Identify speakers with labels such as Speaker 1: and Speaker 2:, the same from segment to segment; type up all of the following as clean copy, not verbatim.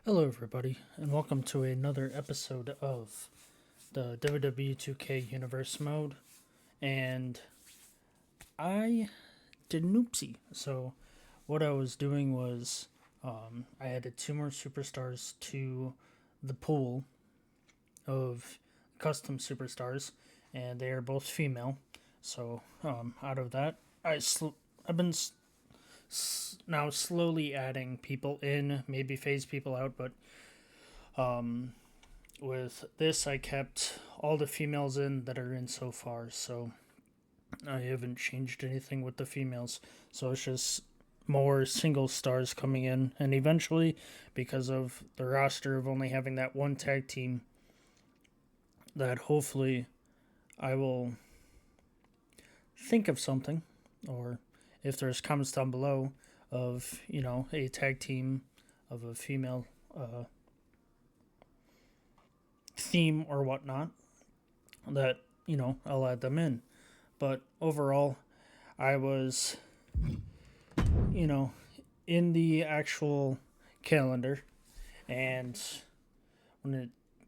Speaker 1: Hello, everybody, and welcome to another episode of the WWE 2K Universe mode. And I did an oopsie. So, what I was doing was I added two more superstars to the pool of custom superstars, and they are both female. So, out of that, I've been now slowly adding people in, maybe phase people out, but with this I kept all the females in that are in so far, so I haven't changed anything with the females. So it's just more single stars coming in, and eventually, because of the roster of only having that one tag team, that hopefully I will think of something, or if there's comments down below of, a tag team of a female theme or whatnot, that, I'll add them in. But overall, I was, in the actual calendar, and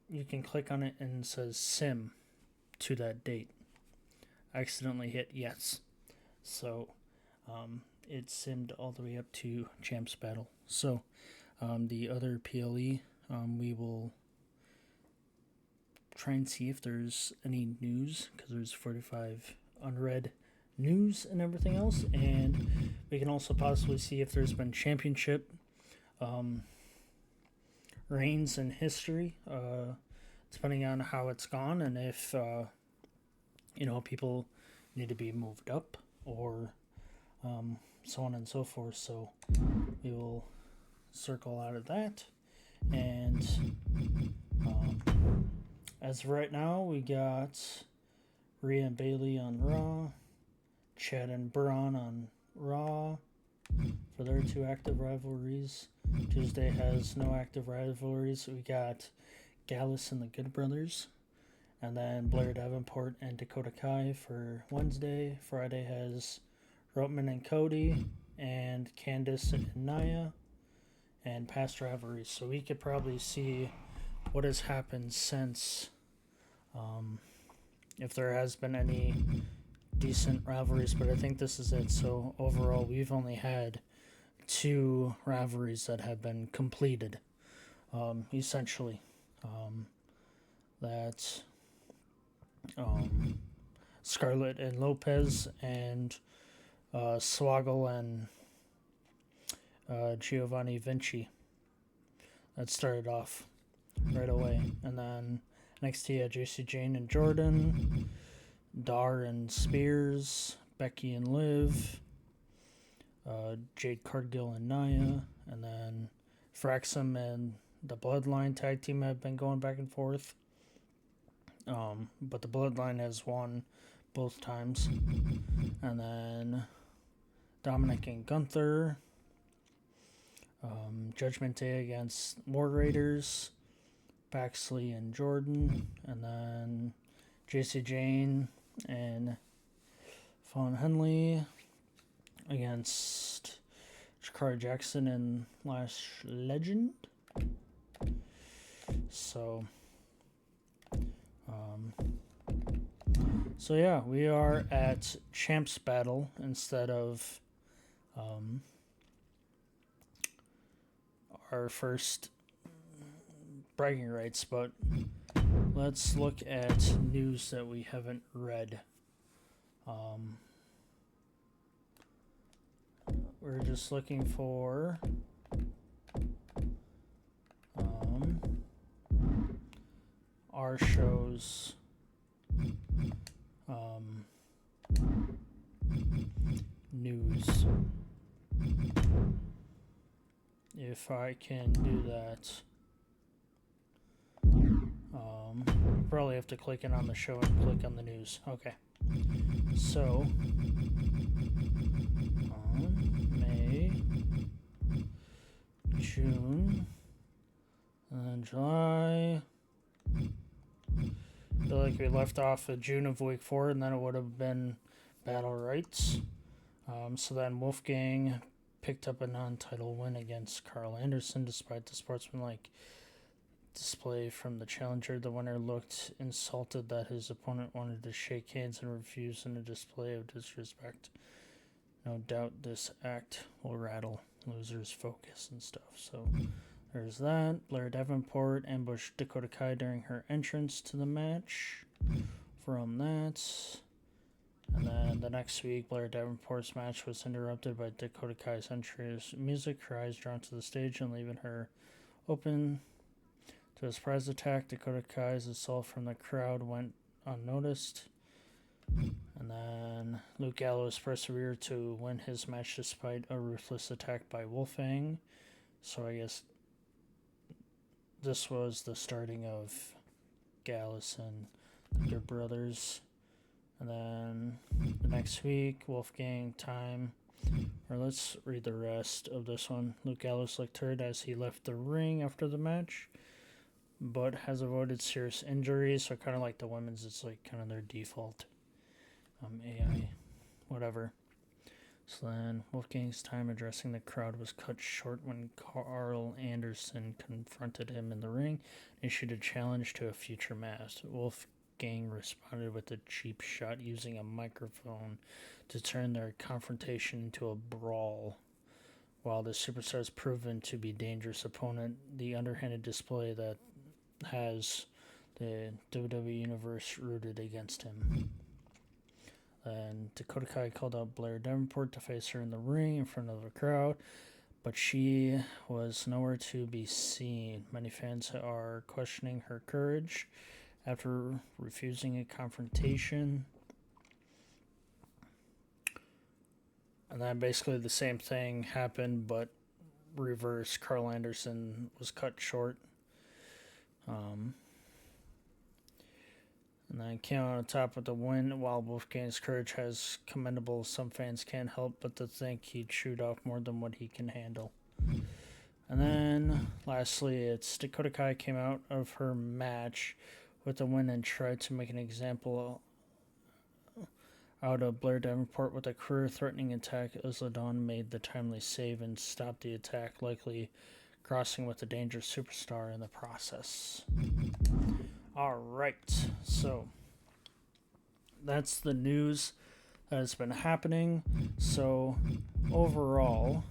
Speaker 1: you can click on it and it says sim to that date. I accidentally hit yes. So, it simmed all the way up to Champs Battle. So, the other PLE, we will try and see if there's any news, because there's 45 unread news and everything else, and we can also possibly see if there's been championship reigns in history, depending on how it's gone, and if people need to be moved up, or so on and so forth. So we will circle out of that, and as of right now, we got Rhea and Bailey on Raw, Chad and Braun on Raw for their two active rivalries. Tuesday has no active rivalries. We got Gallus and the Good Brothers, and then Blair Davenport and Dakota Kai for Wednesday. Friday has Roteman and Cody, and Candice and Nia, and past rivalries. So we could probably see what has happened since, if there has been any decent rivalries, but I think this is it. So overall, we've only had two rivalries that have been completed, essentially. That's Scarlett and Lopez, and Swoggle and Giovanni Vinci. That started off right away. And then NXT had JC Jane and Jordan, Dar and Spears, Becky and Liv, Jade Cargill and Nia, and then Fraxum and the Bloodline tag team have been going back and forth. But the Bloodline has won both times. And then Dominic and Gunther, Judgment Day against Raiders, Baxley and Jordan, and then JC Jane and Fawn Henley against Jakara Jackson and Lash Legend. So yeah, we are at Champs Battle instead of our first bragging rights, but let's look at news that we haven't read. We're just looking for our show's news. If I can do that, probably have to click in on the show and click on the news. Okay, so May, June, and then July. I feel like we left off at June of week 4, and then it would have been Battle Rights. So then Wolfgang picked up a non-title win against Carl Anderson despite the sportsmanlike display from the challenger. The winner looked insulted that his opponent wanted to shake hands and refused in a display of disrespect. No doubt this act will rattle losers' focus and stuff. So there's that. Blair Davenport ambushed Dakota Kai during her entrance to the match. From that. And then the next week, Blair Davenport's match was interrupted by Dakota Kai's entrance music, her eyes drawn to the stage and leaving her open to a surprise attack. Dakota Kai's assault from the crowd went unnoticed. And then Luke Gallows persevered to win his match despite a ruthless attack by Wolfgang. So I guess this was the starting of Gallus and the Good Brothers. And then the next week, Wolfgang time. Or let's read the rest of this one. Luke Gallows looked hurt as he left the ring after the match, but has avoided serious injuries. So kind of like the women's, it's like kind of their default AI, whatever. So then Wolfgang's time addressing the crowd was cut short when Carl Anderson confronted him in the ring and issued a challenge to a future match. Wolfgang responded with a cheap shot using a microphone to turn their confrontation into a brawl. While the superstar's proven to be a dangerous opponent, the underhanded display that has the WWE Universe rooted against him. And Dakota Kai called out Blair Davenport to face her in the ring in front of the crowd, but she was nowhere to be seen. Many fans are questioning her courage after refusing a confrontation. And then basically the same thing happened, but reverse. Carl Anderson was cut short. And then came out on top with the win. While Wolfgang's courage has commendable, some fans can't help but to think he'd shoot off more than what he can handle. And then lastly, it's Dakota Kai came out of her match with the win and tried to make an example out of Blair Davenport with a career-threatening attack as Ladon made the timely save and stopped the attack, likely crossing with a dangerous superstar in the process. Alright, so that's the news that has been happening. So overall,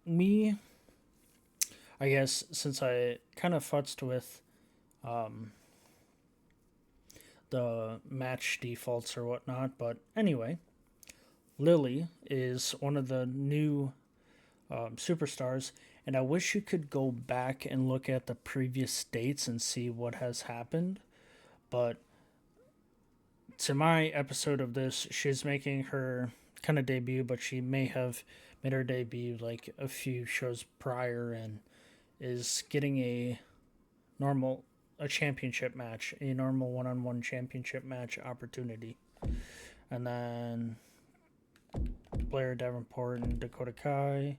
Speaker 1: I guess since I kind of futzed with the match defaults or whatnot, but anyway, Lily is one of the new superstars, and I wish you could go back and look at the previous dates and see what has happened, but to my episode of this, she's making her kind of debut, but she may have made her debut like a few shows prior and is getting a championship match, a normal one-on-one championship match opportunity. And then Blair Davenport and Dakota Kai,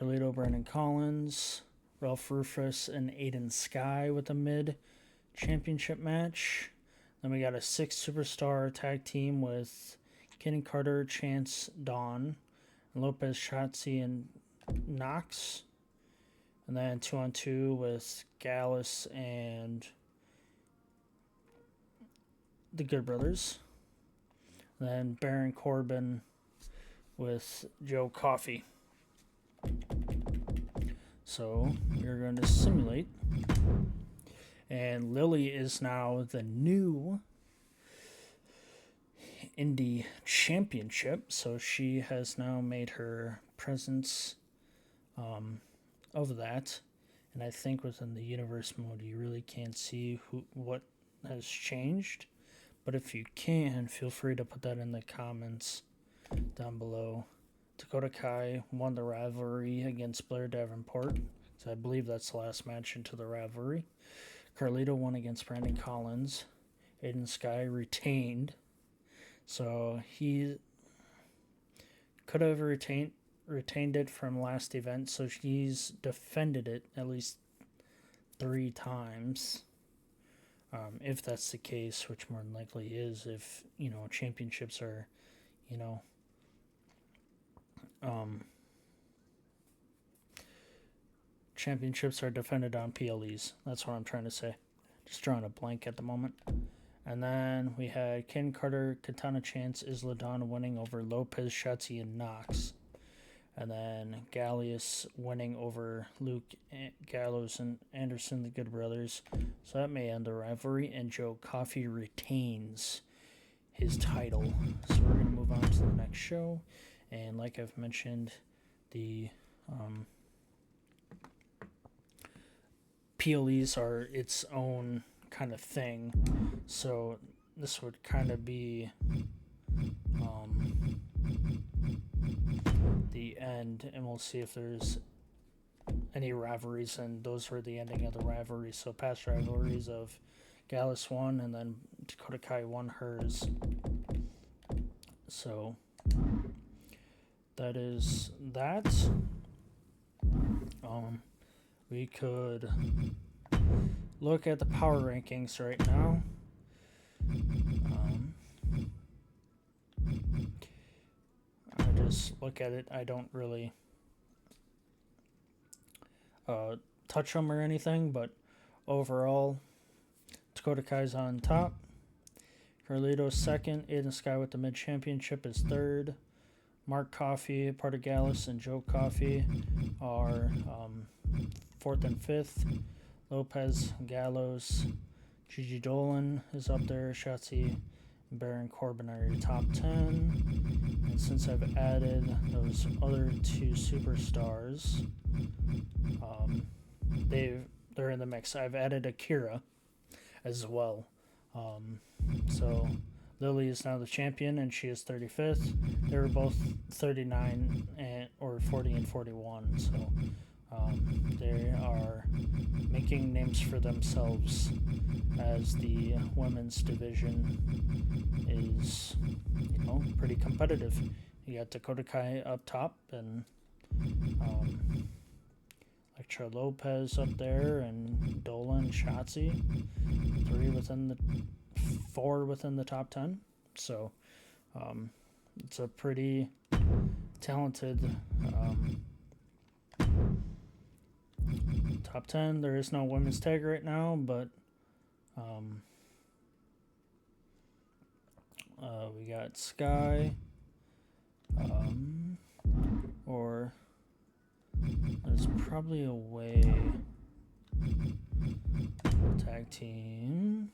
Speaker 1: Carlito, Brandon Collins, Ralph Rufus, and Aiden Sky with a mid-championship match. Then we got a 6-superstar tag team with Kenny Carter, Chance, Dawn, and Lopez, Shotzi, and Knox. And then 2-on-2 with Gallus and the Good Brothers. And then Baron Corbin with Joe Coffey. So we're going to simulate. And Lily is now the new Indy Championship. So she has now made her presence of that. And I think within the universe mode, you really can't see what has changed. But if you can, feel free to put that in the comments down below. Dakota Kai won the rivalry against Blair Davenport. So I believe that's the last match into the rivalry. Carlito won against Brandon Collins. Aiden Sky retained. So he could have retained it from last event. So he's defended it at least 3 times. If that's the case, which more than likely is, if, championships are, you know, championships are defended on PLEs. That's what I'm trying to say. Just drawing a blank at the moment. And then we had Ken Carter, Katana Chance, Isla Dawn winning over Lopez, Shotzi, and Knox. And then Gallius winning over Luke, Gallows, and Anderson, the Good Brothers. So that may end the rivalry. And Joe Coffey retains his title. So we're going to move on to the next show. And like I've mentioned, the PLEs are its own kind of thing. So this would kind of be the end, and we'll see if there's any rivalries, and those were the ending of the rivalries. So past rivalries of Gallus won, and then Dakota Kai won hers. So that is that. We could look at the power rankings right now. I just look at it. I don't really touch them or anything, but overall, Dakota Kai's on top. Carlito's second. Aiden Sky with the mid championship is third. Mark Coffey, part of Gallus, and Joe Coffey are fourth and fifth. Lopez, Gallows, Gigi Dolan is up there. Shotzi and Baron Corbin are your top 10. And since I've added those other two superstars, they're in the mix. I've added Akira as well. So Lily is now the champion, and she is 35th. They were both 39 or 40 and 41. So they are making names for themselves as the women's division is, pretty competitive. You got Dakota Kai up top, and Electra Lopez up there, and Dolan, Shotzi, four within the top 10. So it's a pretty talented top 10. There is no women's tag right now, but we got Sky, or there's probably a way tag team.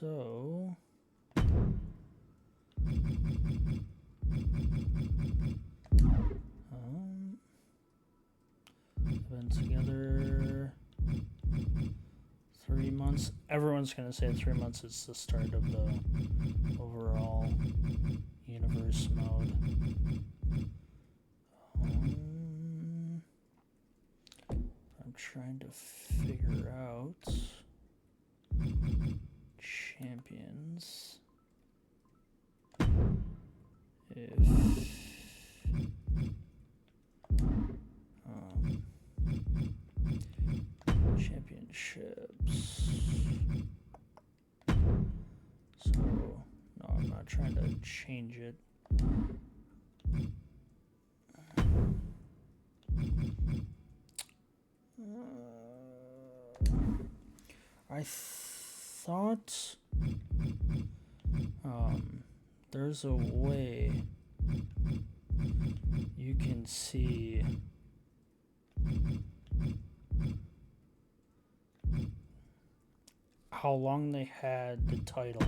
Speaker 1: So been together 3 months. Everyone's gonna say 3 months is the start of the overall universe mode. I'm trying to figure out champions. If championships. So no, I'm not trying to change it. I thought there's a way you can see how long they had the title.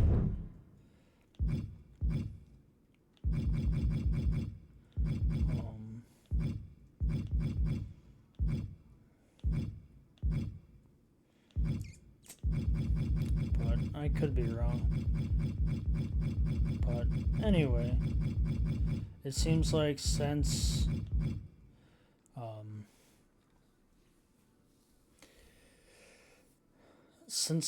Speaker 1: But I could be wrong. But anyway, it seems like since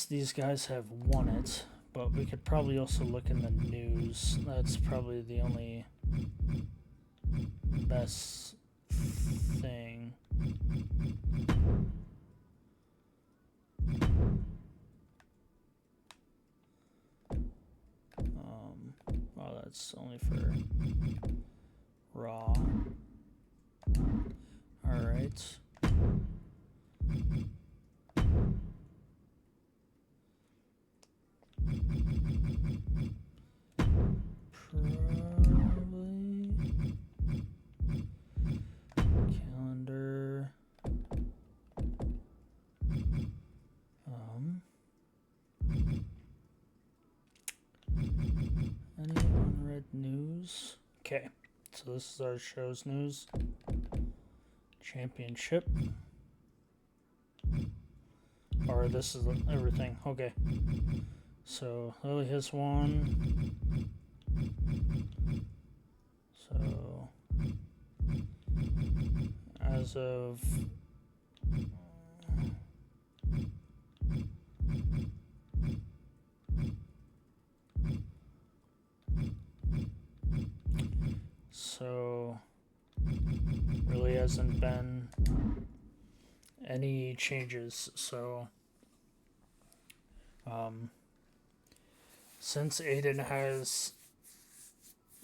Speaker 1: these guys have won it, But we could probably also look in the news. That's probably the only best thing. Oh, that's only for Raw. Alright. Probably calendar. Any unread news? Okay, so this is our show's news. Championship. Or this is everything. Okay. So Lily has won. So as of really hasn't been any changes. So since Aiden has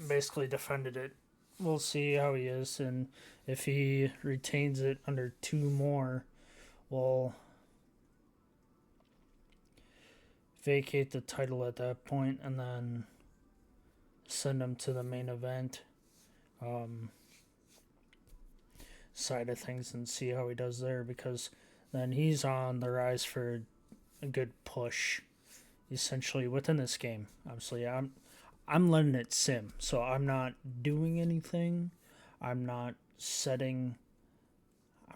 Speaker 1: basically defended it, we'll see how he is, and if he retains it under 2 more, we'll vacate the title at that point and then send him to the main event side of things and see how he does there, because then he's on the rise for a good push essentially within this game. Obviously I'm letting it sim, so I'm not doing anything. I'm not setting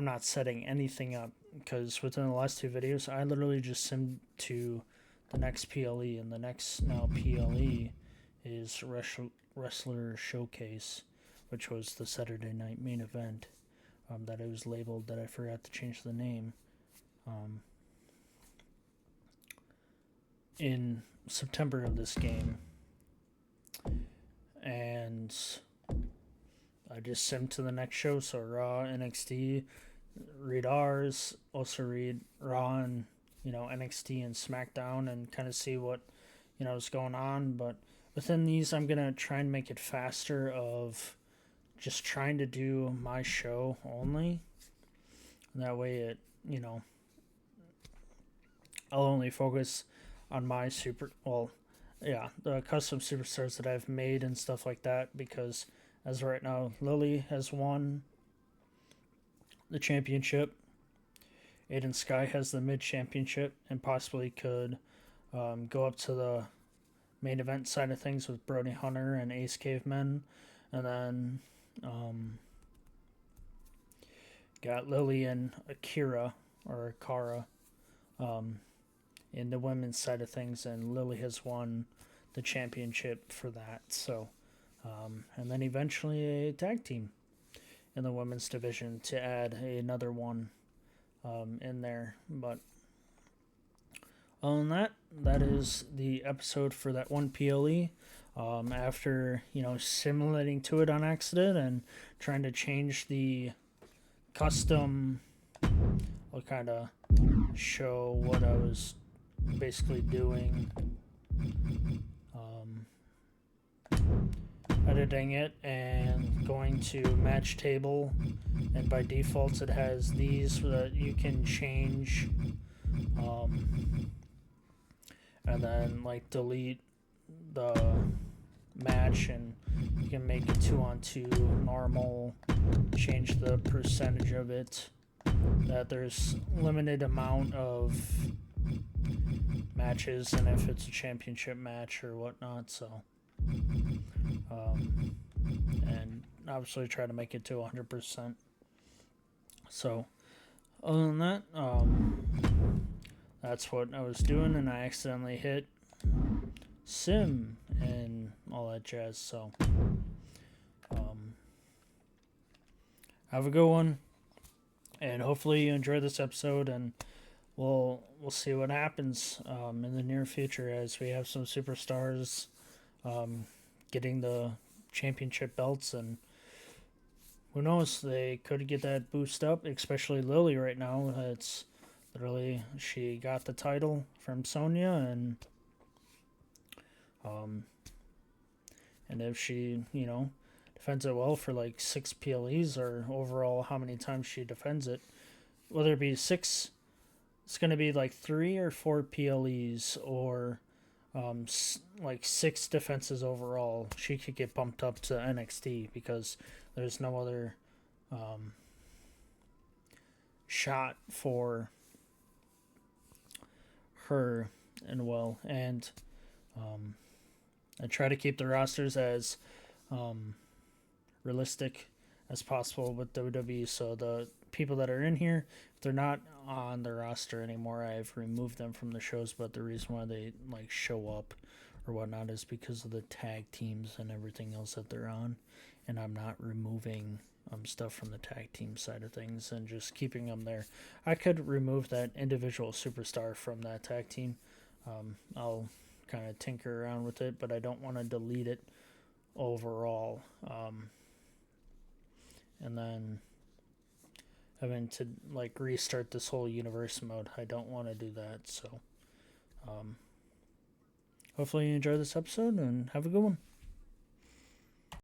Speaker 1: anything up, because within the last 2 videos I literally just simmed to the next PLE, and the next now PLE is Wrestler Showcase, which was the Saturday night main event that it was labeled, that I forgot to change the name, in September of this game. And I just simmed to the next show, so Raw, NXT, read ours, also read Raw and NXT and SmackDown, and kind of see what is going on. But within these, I'm gonna try and make it faster of just trying to do my show only. And that way it, I'll only focus on my the custom superstars that I've made and stuff like that, because as of right now, Lily has won the championship. Aiden Sky has the mid championship and possibly could go up to the main event side of things with Brody Hunter and Ace Cavemen. And then got Lily and Cara in the women's side of things, and Lily has won the championship for that. So and then eventually a tag team in the women's division to add another one in there. But other than that, that is the episode for that one PLE. After simulating to it on accident and trying to change the custom, I'll kind of show what I was basically doing, editing it and going to match table, and by default it has these so that you can change, and then delete the match, and you can make it 2-on-2 normal, change the percentage of it, that there's limited amount of matches, and if it's a championship match or whatnot. So and obviously try to make it to 100%. So other than that, that's what I was doing, and I accidentally hit sim and all that jazz. So have a good one, and hopefully you enjoyed this episode, and we'll we'll see what happens in the near future as we have some superstars getting the championship belts, and who knows, they could get that boost up, especially Lily right now. It's literally, she got the title from Sonya, and if she, defends it well for like 6 PLEs, or overall how many times she defends it, whether it be 6, it's going to be like 3 or 4 PLEs, or like 6 defenses overall, she could get bumped up to NXT, because there's no other shot for her. And I try to keep the rosters as realistic as possible with WWE, so the people that are in here, if they're not on the roster anymore, I've removed them from the shows. But the reason why they like show up or whatnot is because of the tag teams and everything else that they're on, and I'm not removing stuff from the tag team side of things and just keeping them there. I could remove that individual superstar from that tag team. I'll kind of tinker around with it, but I don't want to delete it overall. And then having to like restart this whole universe mode, I don't want to do that. So hopefully you enjoy this episode and have a good one.